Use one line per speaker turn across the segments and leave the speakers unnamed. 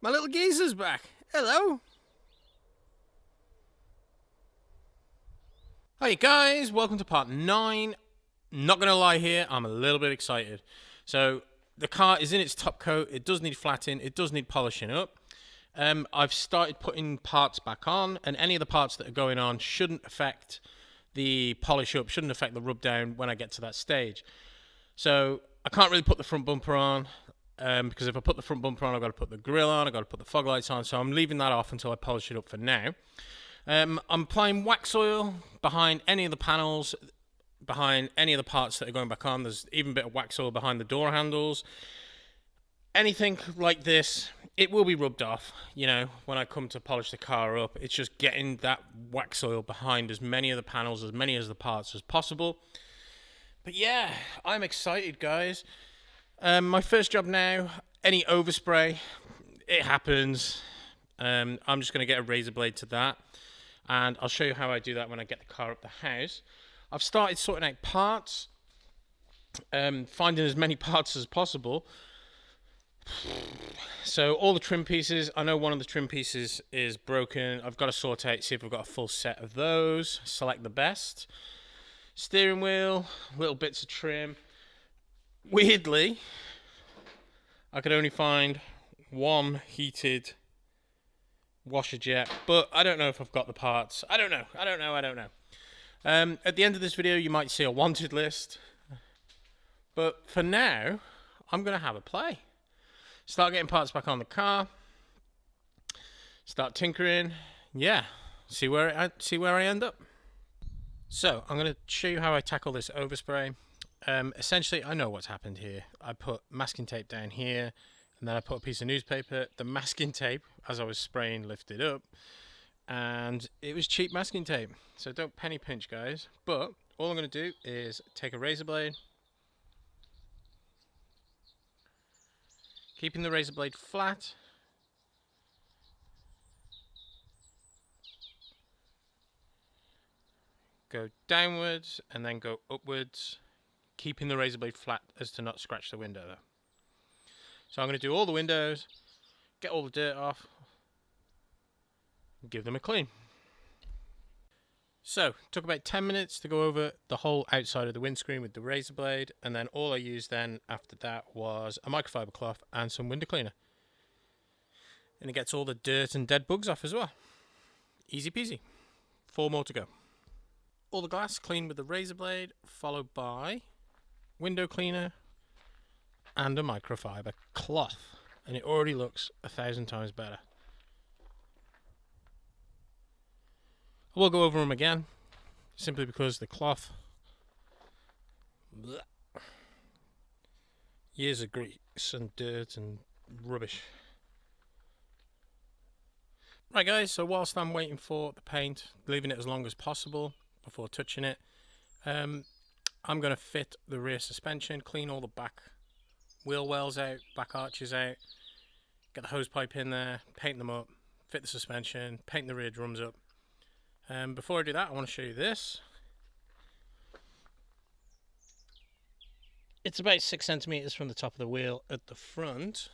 My little geezer's back. Hello. Hi guys, welcome to part 9. Not going to lie here, I'm a little bit excited. So, the car is in its top coat. It does need flattening. It does need polishing up. I've started putting parts back on, and any of the parts that are going on shouldn't affect the polish up, shouldn't affect the rub down when I get to that stage. So, I can't really put the front bumper on. Because if I put the front bumper on, I've got to put the grille on, I've got to put the fog lights on, so I'm leaving that off until I polish it up for now. I'm applying wax oil behind any of the panels, behind any of the parts that are going back on. There's even a bit of wax oil behind the door handles. Anything like this, it will be rubbed off, you know, when I come to polish the car up. It's just getting that wax oil behind as many of the panels, as many of the parts as possible. But yeah, I'm excited, guys. My first job now, any overspray, it happens. I'm just going to get a razor blade to that, and I'll show you how I do that when I get the car up the house. I've started sorting out parts, finding as many parts as possible. So all the trim pieces, I know one of the trim pieces is broken. I've got to sort out, see if I've got a full set of those, select the best. Steering wheel, little bits of trim. Weirdly, I could only find one heated washer jet, but I don't know if I've got the parts. I don't know. At the end of this video, you might see a wanted list, but for now, I'm going to have a play. Start getting parts back on the car, start tinkering, yeah, see where I end up. So, I'm going to show you how I tackle this overspray. Essentially, I know what's happened here. I put masking tape down here, and then I put a piece of newspaper. The masking tape, as I was spraying, lifted up, and it was cheap masking tape. So don't penny pinch, guys. But all I'm going to do is take a razor blade, keeping the razor blade flat, go downwards and then go upwards, keeping the razor blade flat as to not scratch the window though. So I'm going to do all the windows, get all the dirt off, and give them a clean. So, took about 10 minutes to go over the whole outside of the windscreen with the razor blade, and then all I used then after that was a microfiber cloth and some window cleaner. And it gets all the dirt and dead bugs off as well. Easy peasy. 4 more to go. All the glass cleaned with the razor blade, followed by window cleaner and a microfiber cloth, and it already looks 1,000 times better. I will go over them again, simply because the cloth, bleh, years of grease and dirt and rubbish. Right guys, so whilst I'm waiting for the paint, leaving it as long as possible before touching it, I'm going to fit the rear suspension, clean all the back wheel wells out, back arches out, get the hose pipe in there, paint them up, fit the suspension, paint the rear drums up. Before I do that, I want to show you this. It's about 6 centimeters from the top of the wheel at the front.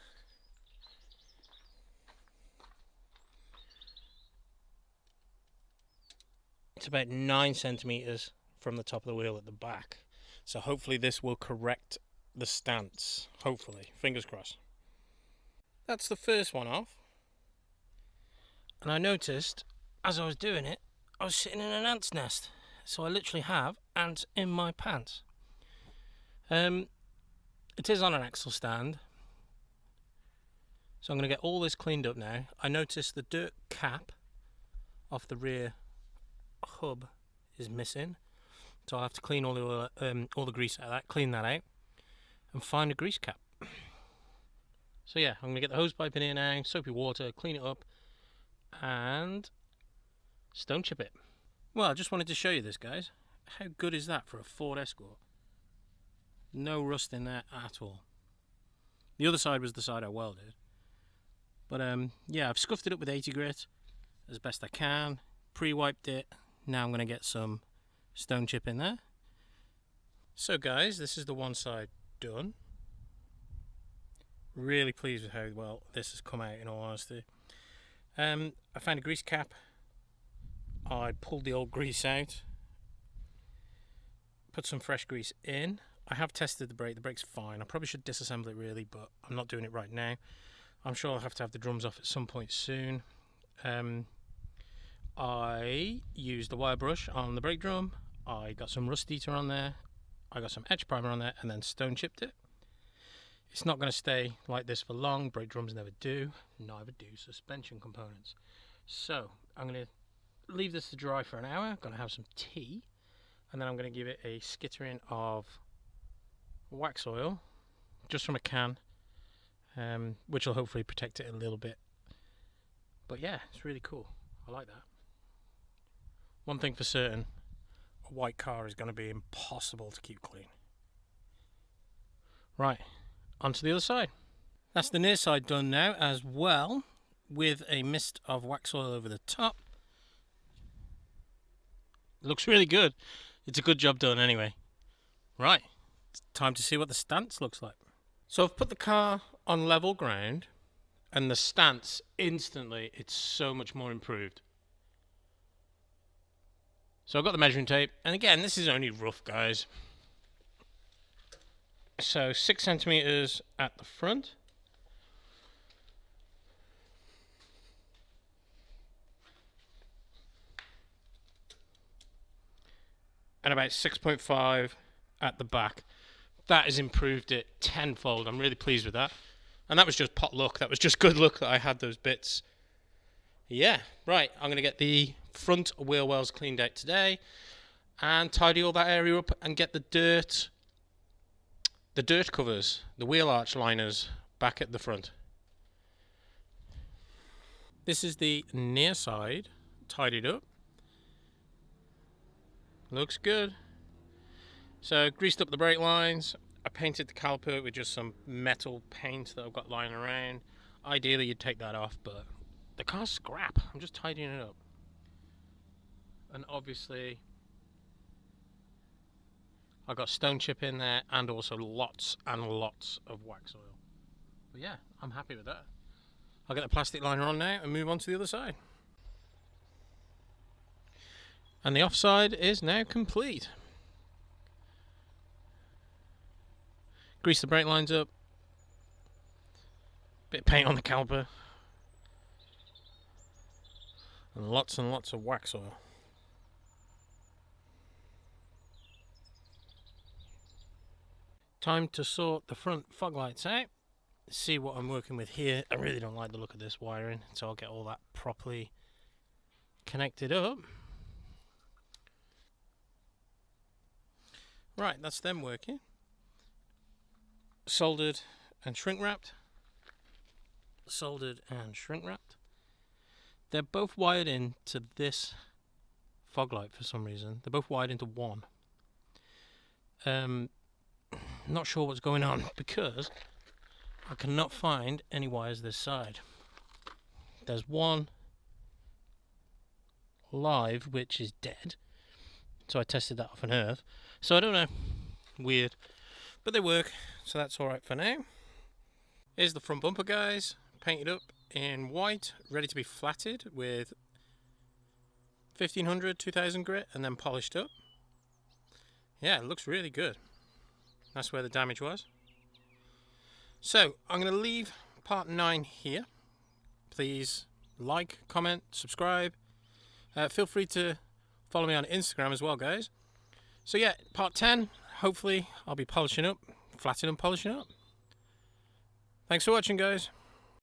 It's about 9 centimeters from the top of the wheel at the back. So hopefully this will correct the stance. Hopefully. Fingers crossed. That's the first one off. And I noticed, as I was doing it, I was sitting in an ant's nest. So I literally have ants in my pants. It is on an axle stand. So I'm going to get all this cleaned up now. I noticed the dirt cap off the rear hub is missing. So I'll have to clean all the grease out of that, clean that out, and find a grease cap. So yeah, I'm going to get the hose pipe in here now, soapy water, clean it up, and stone chip it. Well, I just wanted to show you this, guys. How good is that for a Ford Escort? No rust in there at all. The other side was the side I welded. But yeah, I've scuffed it up with 80 grit as best I can, pre-wiped it. Now I'm going to get some stone chip in there. So guys, this is the one side done. Really pleased with how well this has come out, in all honesty. I found a grease cap. I pulled the old grease out, put some fresh grease in. I have tested the brake. The brake's fine. I probably should disassemble it really, but I'm not doing it right now. I'm sure I'll have to have the drums off at some point soon. I used the wire brush on the brake drum. I got some rust eater on there. I got some etch primer on there, and then stone chipped it. It's not going to stay like this for long. Brake drums never do. Neither do suspension components. So I'm going to leave this to dry for an hour. I'm going to have some tea, and then I'm going to give it a skittering of wax oil, just from a can, which will hopefully protect it a little bit. But yeah, it's really cool. I like that. One thing for certain, a white car is going to be impossible to keep clean. Right, onto the other side. That's the near side done now as well, with a mist of wax oil over the top. Looks really good. It's a good job done anyway. Right, it's time to see what the stance looks like. So I've put the car on level ground, and the stance instantly, it's so much more improved. So I've got the measuring tape, and again, this is only rough, guys. So 6 centimeters at the front. And about 6.5 at the back. That has improved it tenfold. I'm really pleased with that. And that was just pot luck. That was just good luck that I had those bits. Yeah, right. I'm going to get the front wheel wells cleaned out today and tidy all that area up and get the dirt covers, the wheel arch liners back at the front. This is the near side, tidied up. Looks good. So greased up the brake lines. I painted the caliper with just some metal paint that I've got lying around. Ideally you'd take that off, but the car's scrap. I'm just tidying it up. And obviously I've got stone chip in there and also lots and lots of wax oil. But yeah, I'm happy with that. I'll get the plastic liner on now and move on to the other side. And the offside is now complete. Grease the brake lines up. Bit of paint on the caliper. And lots of wax oil. Time to sort the front fog lights out. See what I'm working with here. I really don't like the look of this wiring, so I'll get all that properly connected up. Right, that's them working. Soldered and shrink wrapped. Soldered and shrink wrapped. They're both wired into this fog light for some reason. They're both wired into one. Not sure what's going on because I cannot find any wires this side. There's one live which is dead, so I tested that off on Earth. So I don't know, weird, but they work, so that's alright for now. Here's the front bumper, guys, painted up in white, ready to be flatted with 1500, 2000 grit and then polished up. Yeah, it looks really good. That's where the damage was. So I'm going to leave part 9 here. Please like, comment, subscribe. Feel free to follow me on Instagram as well, guys. So yeah, part 10, hopefully I'll be polishing up, flattening and polishing up. Thanks for watching, guys.